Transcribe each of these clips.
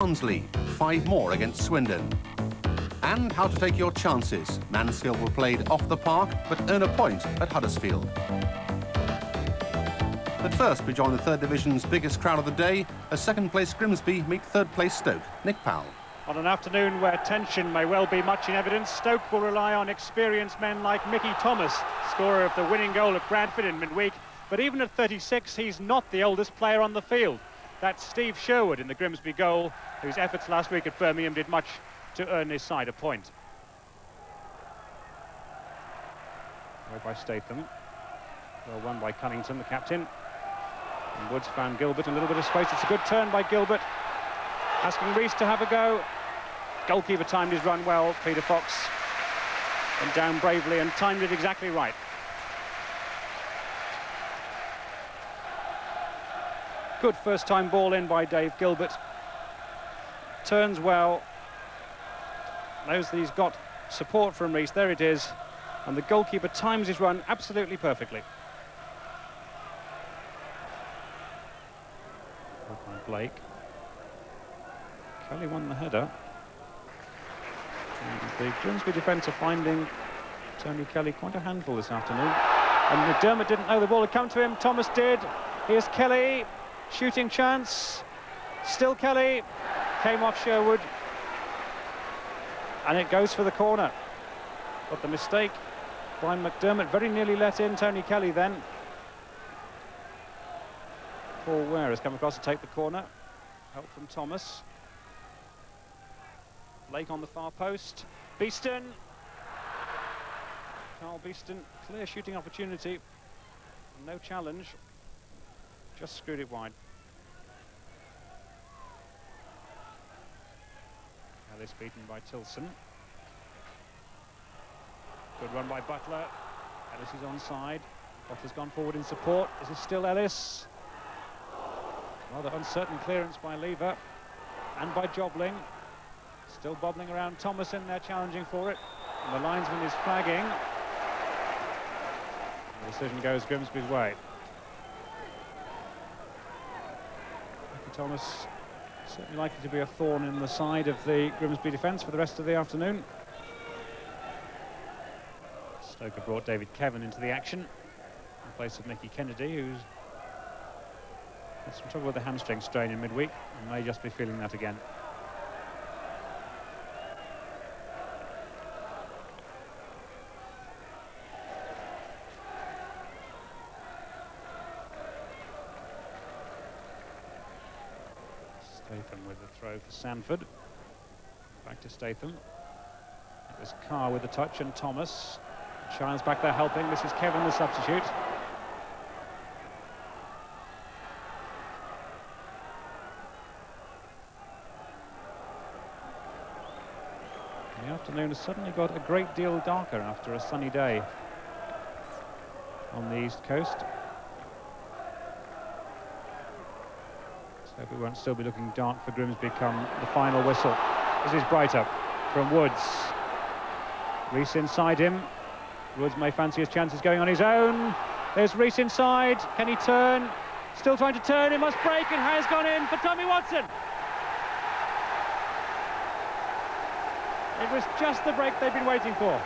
Barnsley, 5 more against Swindon. And how to take your chances. Mansfield were played off the park, but earn a point at Huddersfield. But first, we join the third division's biggest crowd of the day, as second-place Grimsby meet third-place Stoke. Nick Powell. On an afternoon where tension may well be much in evidence, Stoke will rely on experienced men like Mickey Thomas, scorer of the winning goal at Bradford in midweek. But even at 36, he's not the oldest player on the field. That's Steve Sherwood in the Grimsby goal, whose efforts last week at Birmingham did much to earn his side a point. Away by Statham. Well won by Cunnington, the captain. And Woods found Gilbert in a little bit of space. It's a good turn by Gilbert, asking Rees to have a go. Goalkeeper timed his run well, Peter Fox, and down bravely and timed it exactly right. Good first-time ball in by Dave Gilbert. Turns well. Knows that he's got support from Rees. There it is. And the goalkeeper times his run absolutely perfectly. Blake. Kelly won the header. And the Grimsby defence are finding Tony Kelly quite a handful this afternoon. And McDermott didn't know the ball had come to him. Thomas did. Here's Kelly. Shooting chance. Still Kelly. Came off Sherwood. And it goes for the corner. But the mistake by McDermott very nearly let in Tony Kelly then. Paul Ware has come across to take the corner. Help from Thomas. Blake on the far post. Beeston. Carl Beeston, clear shooting opportunity. No challenge. Just screwed it wide. Ellis beaten by Tilson. Good run by Butler. Ellis is onside. Butler's gone forward in support. This is still Ellis. Rather uncertain clearance by Lever and by Jobling. Still bobbling around. Thomas in there challenging for it. And the linesman is flagging. The decision goes Grimsby's way. Thomas certainly likely to be a thorn in the side of the Grimsby defence for the rest of the afternoon. Stoker brought David Kevin into the action in place of Mickey Kennedy, who's had some trouble with the hamstring strain in midweek and may just be feeling that again. Statham with the throw for Sanford. Back to Statham. It was Carr with the touch and Thomas. Child's back there helping. This is Kevin, the substitute. The afternoon has suddenly got a great deal darker after a sunny day on the east coast. So we won't still be looking dark for Grimsby come the final whistle. This is Brighter from Woods. Rees inside him. Woods may fancy his chances going on his own. There's Rees inside. Can he turn? Still trying to turn. It must break and has gone in for Tommy Watson. It was just the break they've been waiting for.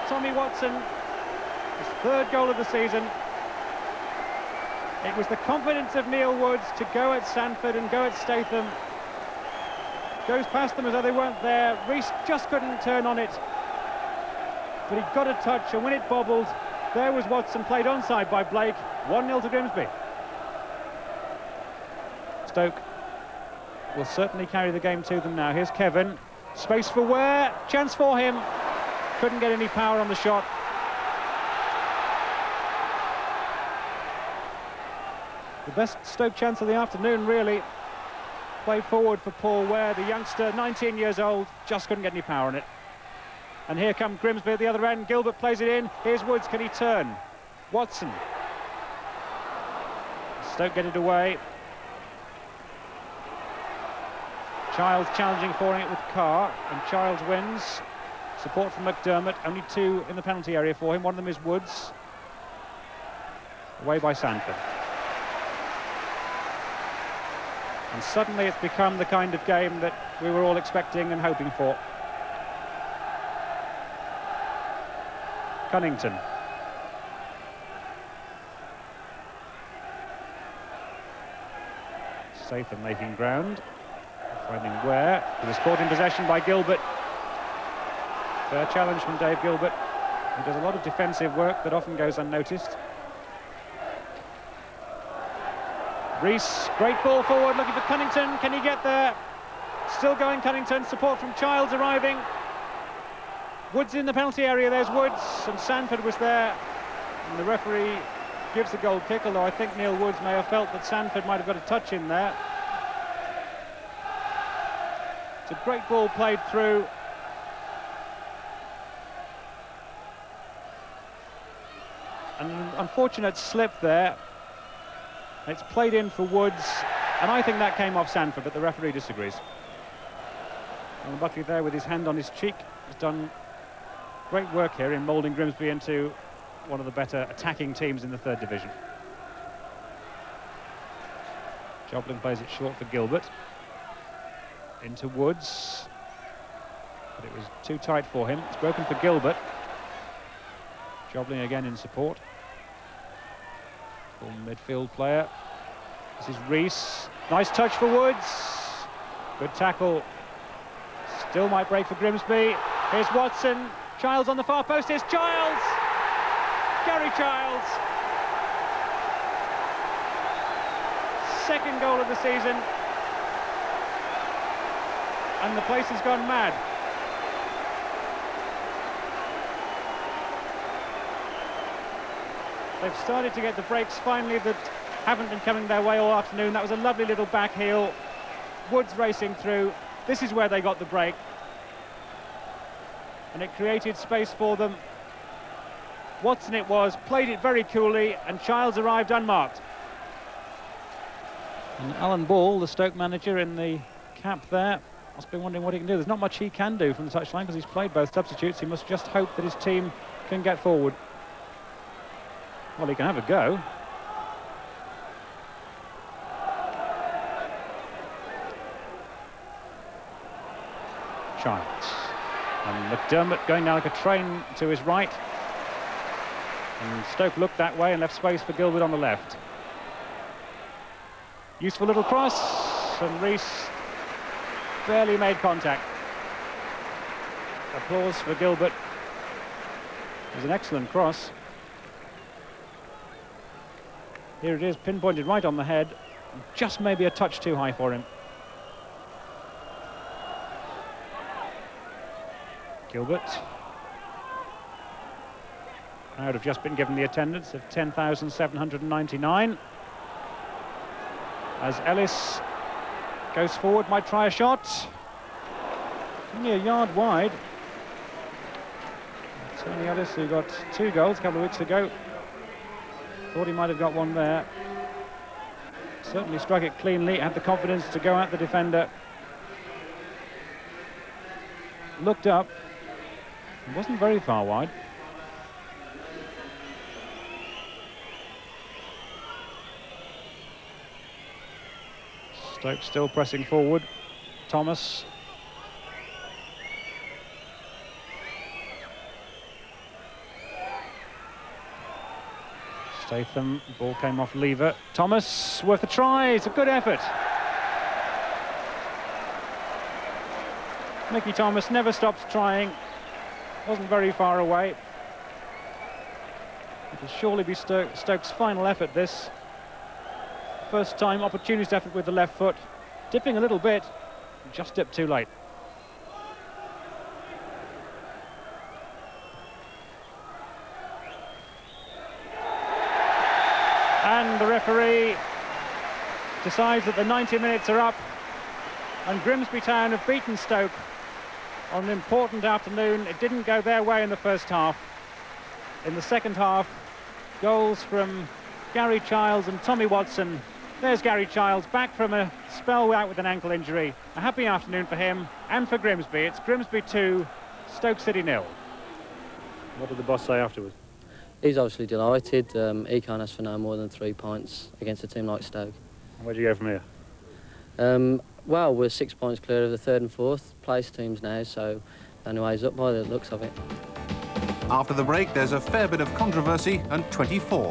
Tommy Watson, his third goal of the season. It was the confidence of Neil Woods to go at Sanford and go at Statham. Goes past them as though they weren't there. Rees just couldn't turn on it. But he got a touch, and when it bobbled, there was Watson, played onside by Blake. 1-0 to Grimsby. Stoke will certainly carry the game to them now. Here's Kevin. Space for Ware. Chance for him. Couldn't get any power on the shot. The best Stoke chance of the afternoon, really. Played forward for Paul Ware, the youngster, 19 years old, just couldn't get any power on it. And here come Grimsby at the other end. Gilbert plays it in. Here's Woods. Can he turn? Watson. Stoke get it away. Childs challenging for it with Carr, and Childs wins. Support from McDermott. Only 2 in the penalty area for him. One of them is Woods. Away by Sanford. And suddenly it's become the kind of game that we were all expecting and hoping for. Cunnington. Statham making ground. Finding where. He was caught in possession by Gilbert. Fair challenge from Dave Gilbert. He does a lot of defensive work that often goes unnoticed. Rees, great ball forward, looking for Cunnington. Can he get there? Still going Cunnington, support from Childs arriving. Woods in the penalty area, there's Woods, and Sanford was there. And the referee gives the goal kick, although I think Neil Woods may have felt that Sanford might have got a touch in there. It's a great ball played through. An unfortunate slip there. It's played in for Woods, and I think that came off Sanford, but the referee disagrees. And Buckley there with his hand on his cheek has done great work here in moulding Grimsby into one of the better attacking teams in the third division. Joplin plays it short for Gilbert. Into Woods. But it was too tight for him. It's broken for Gilbert. Joplin again in support. Full midfield player. This is Rees. Nice touch for Woods. Good tackle. Still might break for Grimsby. Here's Watson. Childs on the far post. Here's Childs. Gary Childs. Second goal of the season. And the place has gone mad. They've started to get the breaks finally that haven't been coming their way all afternoon. That was a lovely little back heel. Woods racing through. This is where they got the break. And it created space for them. Watson it was, played it very coolly, and Childs arrived unmarked. And Alan Ball, the Stoke manager in the cap there, must be wondering what he can do. There's not much he can do from the touchline because he's played both substitutes. He must just hope that his team can get forward. Well, he can have a go. Childs. And McDermott going down like a train to his right. And Stoke looked that way and left space for Gilbert on the left. Useful little cross, and Rees barely made contact. Applause for Gilbert. It was an excellent cross. Here it is, pinpointed right on the head. Just maybe a touch too high for him. Gilbert. Crowd have just been given the attendance of 10,799. As Ellis goes forward, might try a shot. Only a yard wide. Tony Ellis, who got 2 goals a couple of weeks ago, thought he might have got one there. Certainly struck it cleanly, had the confidence to go at the defender. Looked up. It wasn't very far wide. Stoke still pressing forward. Thomas. Statham, ball came off Lever. Thomas, worth a try, it's a good effort. Mickey Thomas never stops trying. Wasn't very far away. It'll surely be Stoke's final effort, this. First time opportunist effort with the left foot. Dipping a little bit, just dipped too late. And the referee decides that the 90 minutes are up, and Grimsby Town have beaten Stoke on an important afternoon. It didn't go their way in the first half. In the second half, goals from Gary Childs and Tommy Watson. There's Gary Childs back from a spell out with an ankle injury. A happy afternoon for him and for Grimsby. It's Grimsby 2, Stoke City 0. What did the boss say afterwards? He's obviously delighted. He can't ask for no more than 3 points against a team like Stoke. Where'd you go from here? Well, we're 6 points clear of the third and fourth place teams now, so anyways up by the looks of it. After the break, there's a fair bit of controversy and 24.